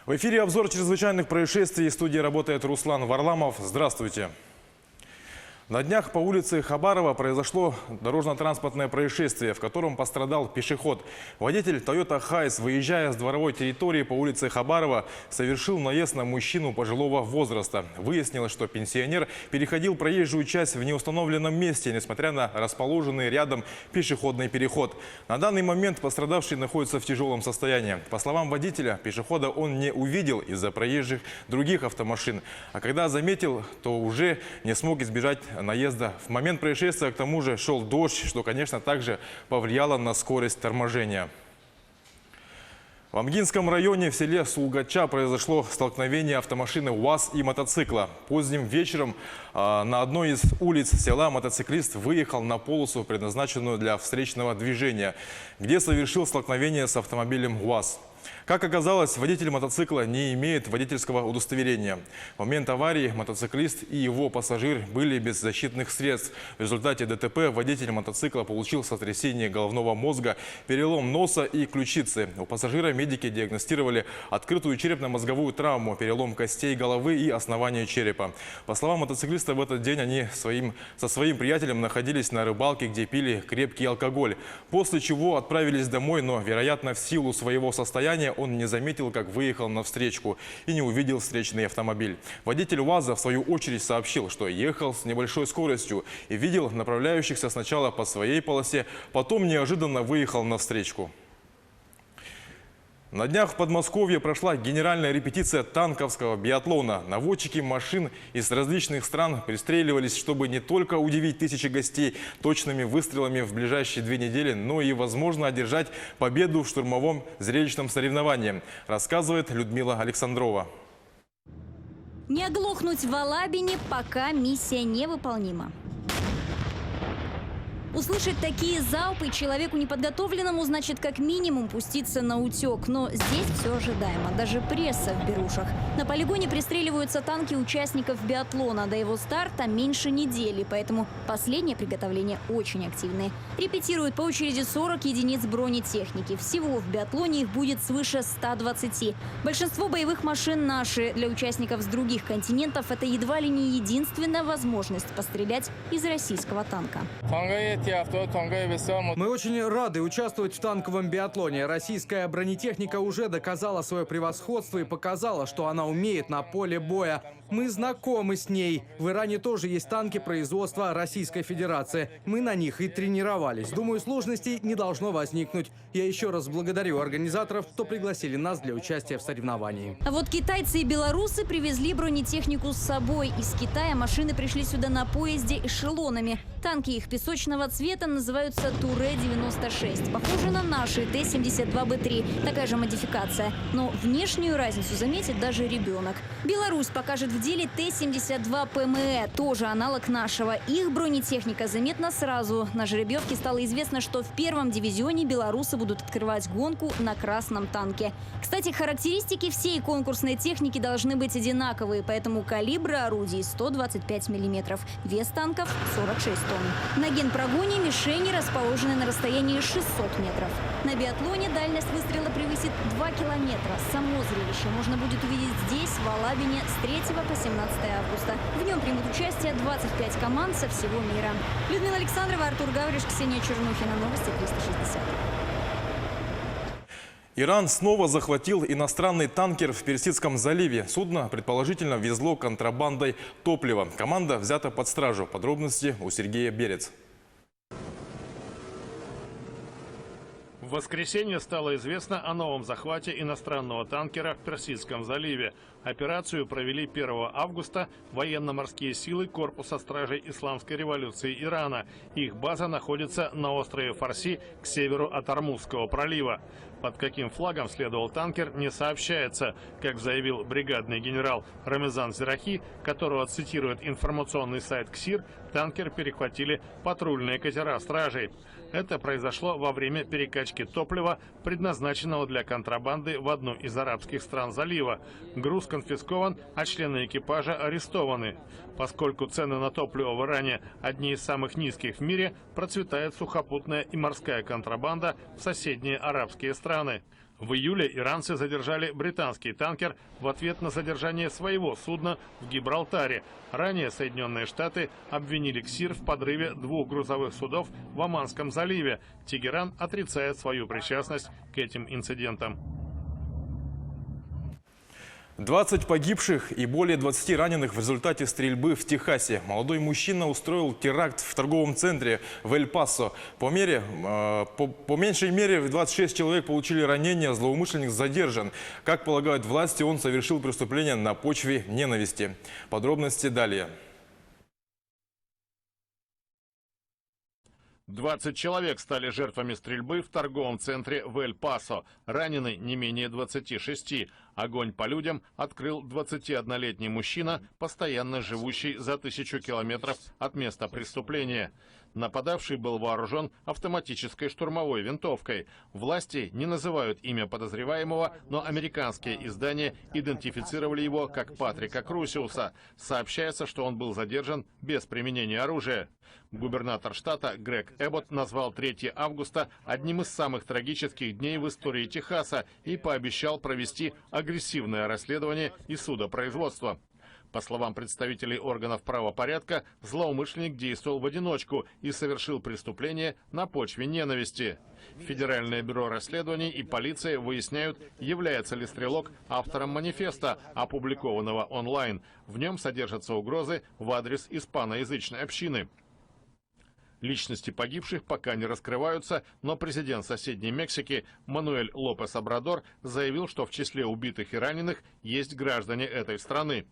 В эфире обзор чрезвычайных происшествий. В студии работает Руслан Варламов. Здравствуйте. На днях по улице Хабарова произошло дорожно-транспортное происшествие, в котором пострадал пешеход. Водитель Toyota Hiace, выезжая с дворовой территории по улице Хабарова, совершил наезд на мужчину пожилого возраста. Выяснилось, что пенсионер переходил проезжую часть в неустановленном месте, несмотря на расположенный рядом пешеходный переход. На данный момент пострадавший находится в тяжелом состоянии. По словам водителя, пешехода он не увидел из-за проезжих других автомашин. А когда заметил, то уже не смог избежать наезда. В момент происшествия к тому же шел дождь, что, конечно, также повлияло на скорость торможения. В Амгинском районе в селе Сулгача произошло столкновение автомашины УАЗ и мотоцикла. Поздним вечером на одной из улиц села мотоциклист выехал на полосу, предназначенную для встречного движения, где совершил столкновение с автомобилем УАЗ. Как оказалось, водитель мотоцикла не имеет водительского удостоверения. В момент аварии мотоциклист и его пассажир были без защитных средств. В результате ДТП водитель мотоцикла получил сотрясение головного мозга, перелом носа и ключицы. У пассажира медики диагностировали открытую черепно-мозговую травму, перелом костей головы и основания черепа. По словам мотоциклиста, в этот день они со своим приятелем находились на рыбалке, где пили крепкий алкоголь. После чего отправились домой, но, вероятно, в силу своего состояния он не заметил, как выехал на встречку и не увидел встречный автомобиль. Водитель УАЗа, в свою очередь, сообщил, что ехал с небольшой скоростью и видел направляющихся сначала по своей полосе, потом неожиданно выехал на встречку. На днях в Подмосковье прошла генеральная репетиция танковского биатлона. Наводчики машин из различных стран пристреливались, чтобы не только удивить тысячи гостей точными выстрелами в ближайшие 2 недели, но и, возможно, одержать победу в штурмовом зрелищном соревновании, рассказывает Людмила Александрова. Не оглохнуть в Алабине, пока миссия невыполнима. Услышать такие залпы человеку неподготовленному значит как минимум пуститься на утек. Но здесь все ожидаемо. Даже пресса в берушах. На полигоне пристреливаются танки участников биатлона. До его старта меньше недели, поэтому последние приготовления очень активные. Репетируют по очереди 40 единиц бронетехники. Всего в биатлоне их будет свыше 120. Большинство боевых машин наши. Для участников с других континентов это едва ли не единственная возможность пострелять из российского танка. Мы очень рады участвовать в танковом биатлоне. Российская бронетехника уже доказала свое превосходство и показала, что она умеет на поле боя. Мы знакомы с ней. В Иране тоже есть танки производства Российской Федерации. Мы на них и тренировались. Думаю, сложностей не должно возникнуть. Я еще раз благодарю организаторов, что пригласили нас для участия в соревновании. А вот китайцы и белорусы привезли бронетехнику с собой. Из Китая машины пришли сюда на поезде эшелонами. Танки их песочного цвета называются Туре-96. Похожи на наши Т-72Б3. Такая же модификация. Но внешнюю разницу заметит даже ребенок. Беларусь покажет в деле Т-72ПМЭ. Тоже аналог нашего. Их бронетехника заметна сразу. На жеребьевке стало известно, что в первом дивизионе белорусы будут открывать гонку на красном танке. Кстати, характеристики всей конкурсной техники должны быть одинаковые. Поэтому калибры орудий 125 мм. Вес танков 46 тонн. На генпрогоне мишени расположены на расстоянии 600 метров. На биатлоне дальность выстрела превысит 2 километра. Само зрелище можно будет увидеть здесь, в Алабине, с 3 по 17 августа. В нем примут участие 25 команд со всего мира. Людмила Александрова, Артур Гавриш, Ксения Чернухина. Новости 360. Иран снова захватил иностранный танкер в Персидском заливе. Судно, предположительно, везло контрабандой топлива. Команда взята под стражу. Подробности у Сергея Берец. В воскресенье стало известно о новом захвате иностранного танкера в Персидском заливе. Операцию провели 1 августа военно-морские силы Корпуса стражей Исламской революции Ирана. Их база находится на острове Фарси к северу от Ормузского пролива. Под каким флагом следовал танкер, не сообщается. Как заявил бригадный генерал Рамезан Зирахи, которого цитирует информационный сайт КСИР, танкер перехватили патрульные катера стражей. Это произошло во время перекачки топлива, предназначенного для контрабанды в одну из арабских стран залива. Груз конфискован, а члены экипажа арестованы. Поскольку цены на топливо в Иране одни из самых низких в мире, процветает сухопутная и морская контрабанда в соседние арабские страны. В июле иранцы задержали британский танкер в ответ на задержание своего судна в Гибралтаре. Ранее Соединенные Штаты обвинили КСИР в подрыве 2 грузовых судов в Оманском заливе. Тегеран отрицает свою причастность к этим инцидентам. 20 погибших и более 20 раненых в результате стрельбы в Техасе. Молодой мужчина устроил теракт в торговом центре в Эль-Пасо. По меньшей мере 26 человек получили ранения, злоумышленник задержан. Как полагают власти, он совершил преступление на почве ненависти. Подробности далее. 20 человек стали жертвами стрельбы в торговом центре в Эль-Пасо. Ранены не менее 26. Огонь по людям открыл 21-летний мужчина, постоянно живущий за 1000 километров от места преступления. Нападавший был вооружен автоматической штурмовой винтовкой. Власти не называют имя подозреваемого, но американские издания идентифицировали его как Патрика Крусиуса. Сообщается, что он был задержан без применения оружия. Губернатор штата Грег Эббот назвал 3 августа одним из самых трагических дней в истории Техаса и пообещал провести агрессивное расследование и судопроизводство. По словам представителей органов правопорядка, злоумышленник действовал в одиночку и совершил преступление на почве ненависти. Федеральное бюро расследований и полиция выясняют, является ли стрелок автором манифеста, опубликованного онлайн. В нем содержатся угрозы в адрес испаноязычной общины. Личности погибших пока не раскрываются, но президент соседней Мексики Мануэль Лопес Обрадор заявил, что в числе убитых и раненых есть граждане этой страны.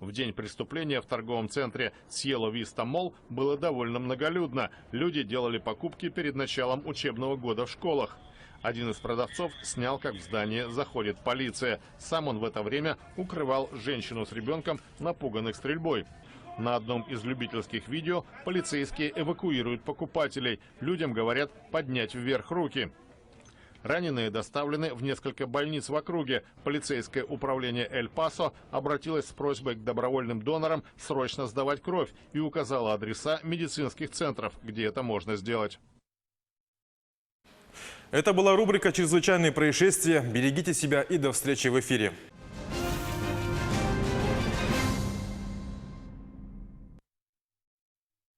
В день преступления в торговом центре Cielo Vista Mall было довольно многолюдно. Люди делали покупки перед началом учебного года в школах. Один из продавцов снял, как в здание заходит полиция. Сам он в это время укрывал женщину с ребенком, напуганных стрельбой. На одном из любительских видео полицейские эвакуируют покупателей. Людям говорят поднять вверх руки. Раненые доставлены в несколько больниц в округе. Полицейское управление Эль-Пасо обратилось с просьбой к добровольным донорам срочно сдавать кровь и указало адреса медицинских центров, где это можно сделать. Это была рубрика «Чрезвычайные происшествия». Берегите себя и до встречи в эфире.